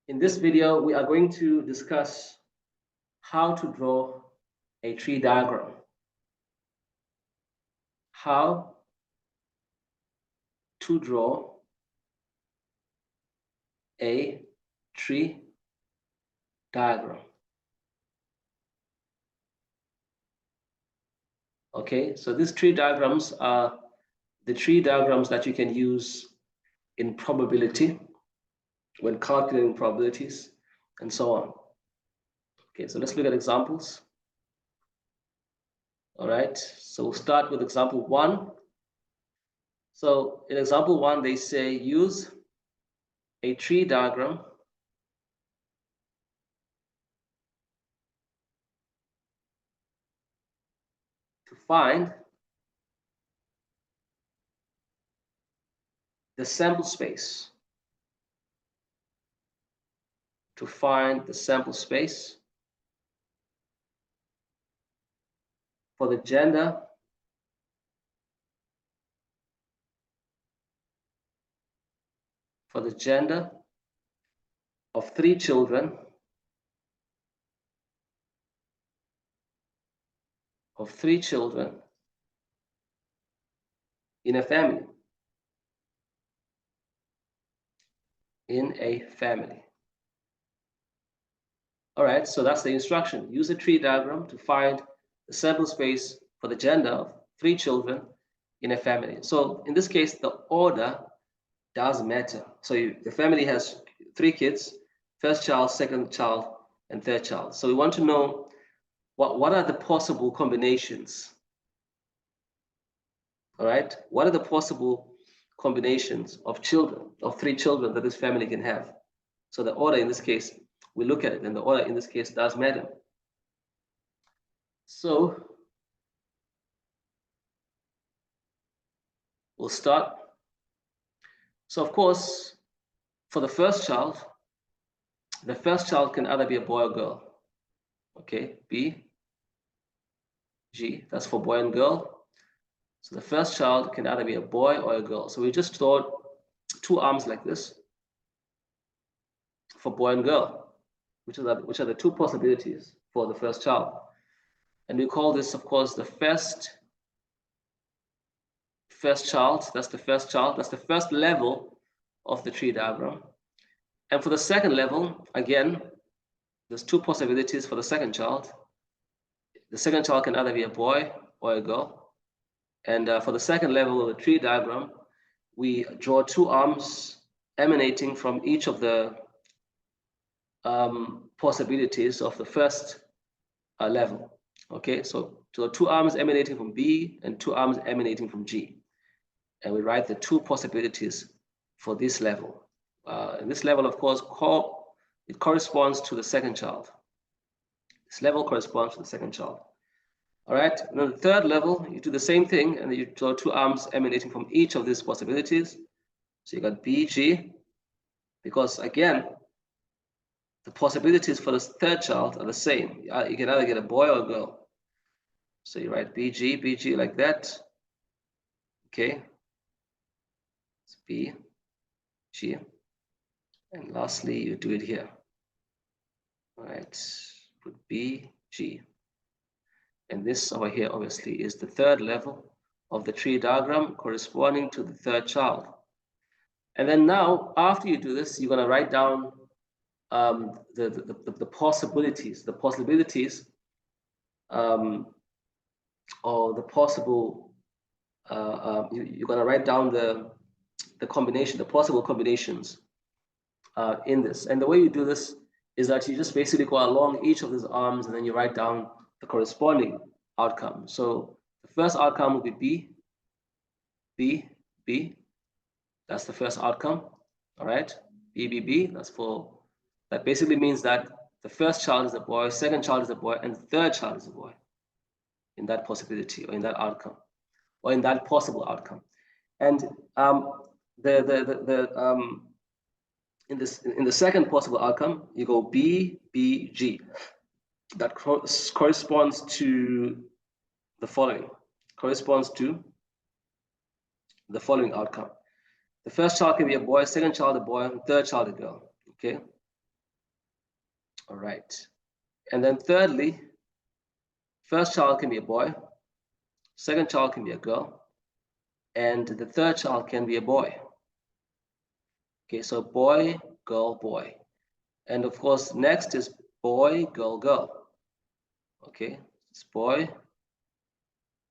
In this video, we are going to discuss how to draw a tree diagram. How to draw a tree diagram. Okay, so these tree diagrams are the tree diagrams that you can use in probability, when calculating probabilities, and so on. Okay, so let's look at examples. All right, so we'll start with example 1. So in example 1, they say use a tree diagram to find the sample space. To find the sample space for the gender of 3 children in a family. All right, so that's the instruction. Use a tree diagram to find the sample space for the gender of 3 children in a family. So in this case, the order does matter. So the family has 3 kids, first child, second child, and third child. So we want to know what are the possible combinations. All right, what are the possible combinations of children, of 3 children that this family can have? So the order in this case, we look at it, and the order in this case does matter. So we'll start. So of course, for the first child can either be a boy or girl. Okay, B, G, that's for boy and girl. So the first child can either be a boy or a girl. So we just thought 2 arms like this for boy and girl, which are the 2 possibilities for the first child. And we call this, of course, the first child. That's the first child. That's the first level of the tree diagram. And for the second level, again, there's 2 possibilities for the second child. The second child can either be a boy or a girl. And for the second level of the tree diagram, we draw 2 arms emanating from each of the possibilities of the first level. Okay, so 2 arms emanating from B and 2 arms emanating from G. And we write the 2 possibilities for this level. And this level, of course, it corresponds to the second child. This level corresponds to the second child. All right, and on the third level, you do the same thing, and you draw 2 arms emanating from each of these possibilities. So you got BG, because again, the possibilities for the third child are the same. You can either get a boy or a girl. So you write BG, BG like that. Okay, it's B, G. And lastly, you do it here. All right, put B, G. And this over here, obviously, is the third level of the tree diagram corresponding to the third child. And then now, after you do this, you're going to write down the possibilities, or the possible, you're going to write down the combination, the possible combinations in this. And the way you do this is that you just basically go along each of these arms and then you write down the corresponding outcome. So the first outcome will be B, B, B. That's the first outcome. All right, B, B, B. That basically means that the first child is a boy, second child is a boy, and the third child is a boy in that possibility or in that outcome or in that possible outcome. And in the second possible outcome, you go B, B, G. That corresponds to the following. Corresponds to the following outcome. The first child can be a boy, second child a boy, third child a girl. Okay. All right. And then thirdly, first child can be a boy, second child can be a girl, and the third child can be a boy. Okay, so boy, girl, boy. And of course, next is boy, girl, girl. Okay, it's boy,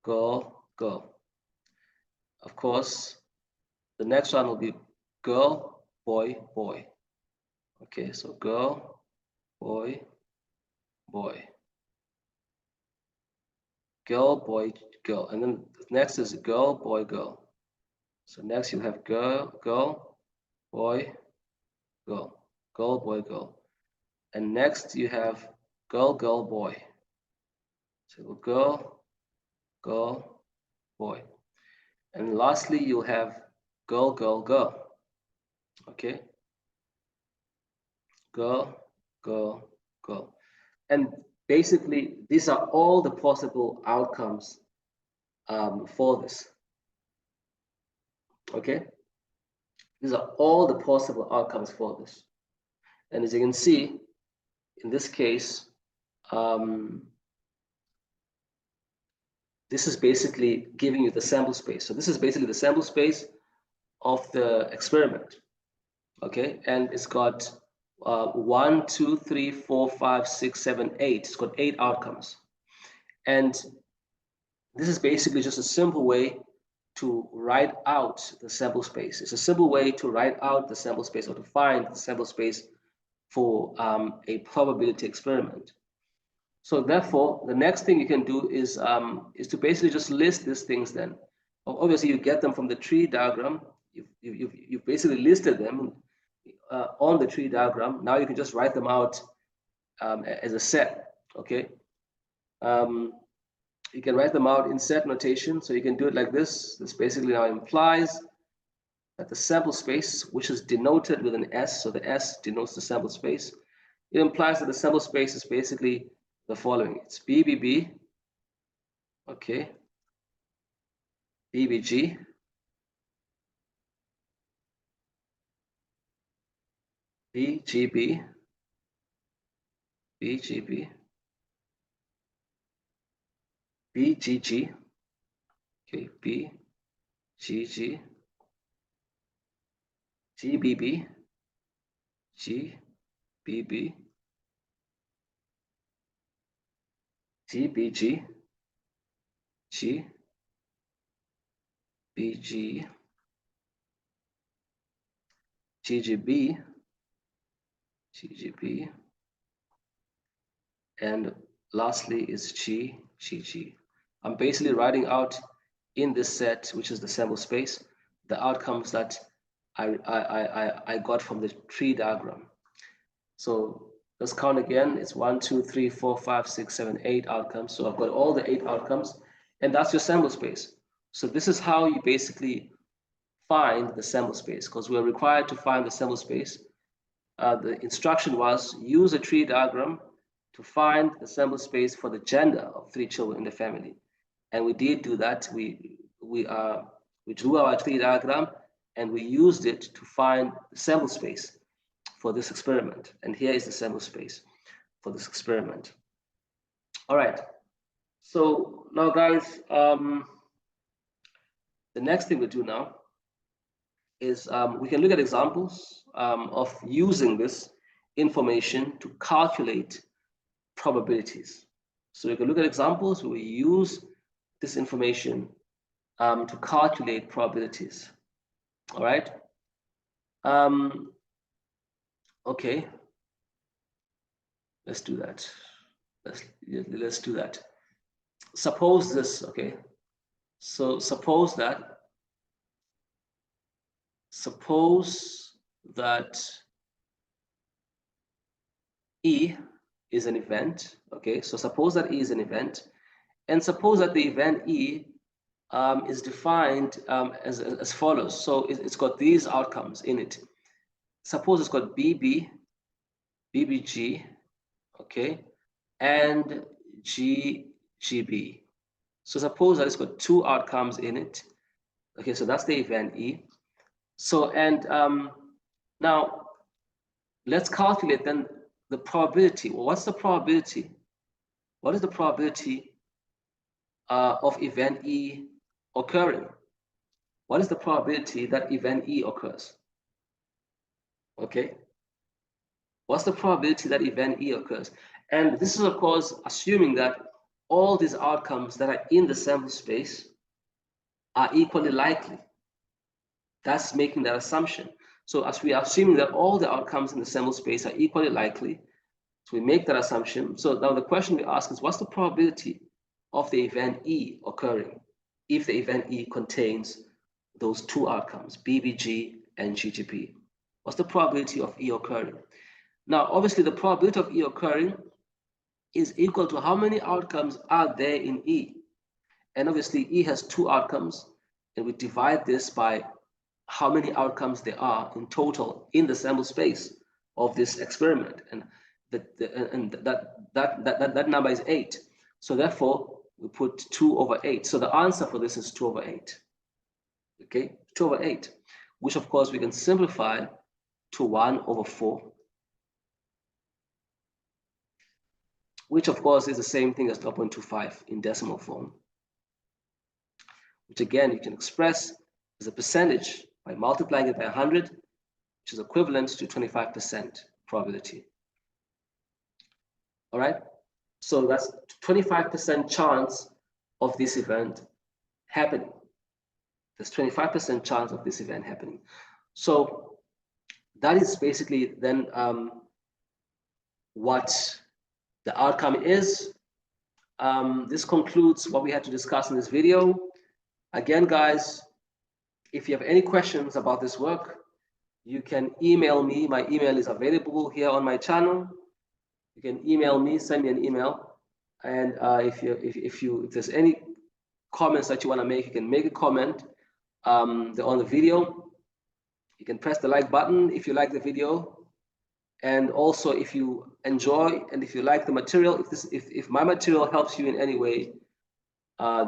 girl, girl. Of course, the next one will be girl, boy, boy. Okay, so girl, boy, boy. Girl, boy, girl. And then next is girl, boy, girl. So next you have girl, girl, boy, girl. Girl, boy, girl. And next you have girl, girl, boy. So girl, girl, boy. And lastly, you'll have girl, girl, girl. Okay? Girl, girl, girl. And basically, these are all the possible outcomes for this. Okay? These are all the possible outcomes for this. And as you can see, in this case, this is basically giving you the sample space. So this is basically the sample space of the experiment. Okay, and it's got 1, 2, 3, 4, 5, 6, 7, 8. It's got 8 outcomes. And this is basically just a simple way to write out the sample space. It's a simple way to write out the sample space or to find the sample space for a probability experiment. So therefore, the next thing you can do is to basically just list these things then. Obviously, you get them from the tree diagram. You've basically listed them on the tree diagram. Now you can just write them out as a set, okay? You can write them out in set notation. So you can do it like this. This basically now implies that the sample space, which is denoted with an S, so the S denotes the sample space, it implies that the sample space is basically the following. It's BBB, okay, BBG, BGB, BGB, BGG, okay, BGG, GBB, GBB, GBG, GBG, GGB, GGB, and lastly is GGG. I'm basically writing out in this set, which is the sample space, the outcomes that I got from the tree diagram. So let's count again. It's 1, 2, 3, 4, 5, 6, 7, 8 outcomes. So I've got all the 8 outcomes, and that's your sample space. So this is how you basically find the sample space, because we're required to find the sample space. The instruction was use a tree diagram to find the sample space for the gender of 3 children in the family. And we did do that. We drew our tree diagram and we used it to find the sample space for this experiment. And here is the sample space for this experiment. All right. So now, guys, the next thing we do now is we can look at examples of using this information to calculate probabilities. So we can look at examples where we use this information to calculate probabilities. All right. Okay. Let's do that. Let's do that. Suppose this. Okay. So suppose that E is an event. Okay. So suppose that E is an event, and suppose that the event E is defined as follows. So it's got these outcomes in it. Suppose it's got BB, BBG, okay, and GGB. So suppose that it's got 2 outcomes in it. Okay, so that's the event E. So, and now let's calculate then the probability. Well, what's the probability? What is the probability of event E occurring? What is the probability that event E occurs? Okay. What's the probability that event E occurs? And this is, of course, assuming that all these outcomes that are in the sample space are equally likely. That's making that assumption. So as we are assuming that all the outcomes in the sample space are equally likely, so we make that assumption. So now the question we ask is, what's the probability of the event E occurring if the event E contains those two outcomes, BBG and GGB? What's the probability of E occurring? Now, obviously, the probability of E occurring is equal to how many outcomes are there in E. And obviously, E has two outcomes, and we divide this by how many outcomes there are in total in the sample space of this experiment. And that number is 8. So therefore, we put 2 over 8. So the answer for this is 2 over 8. Okay, 2 over 8, which of course we can simplify to 1 over 4, which of course is the same thing as 0.25 in decimal form, which again you can express as a percentage by multiplying it by 100, which is equivalent to 25% probability. All right, so that's 25% chance of this event happening. There's 25% chance of this event happening. So that is basically then what the outcome is. This concludes what we had to discuss in this video. Again, guys, if you have any questions about this work, you can email me. My email is available here on my channel. You can email me, send me an email. And if there's any comments that you want to make, you can make a comment on the video. You can press the like button if you like the video. And also, if you enjoy and if you like the material, if my material helps you in any way,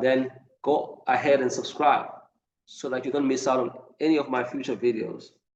then go ahead and subscribe so that you don't miss out on any of my future videos.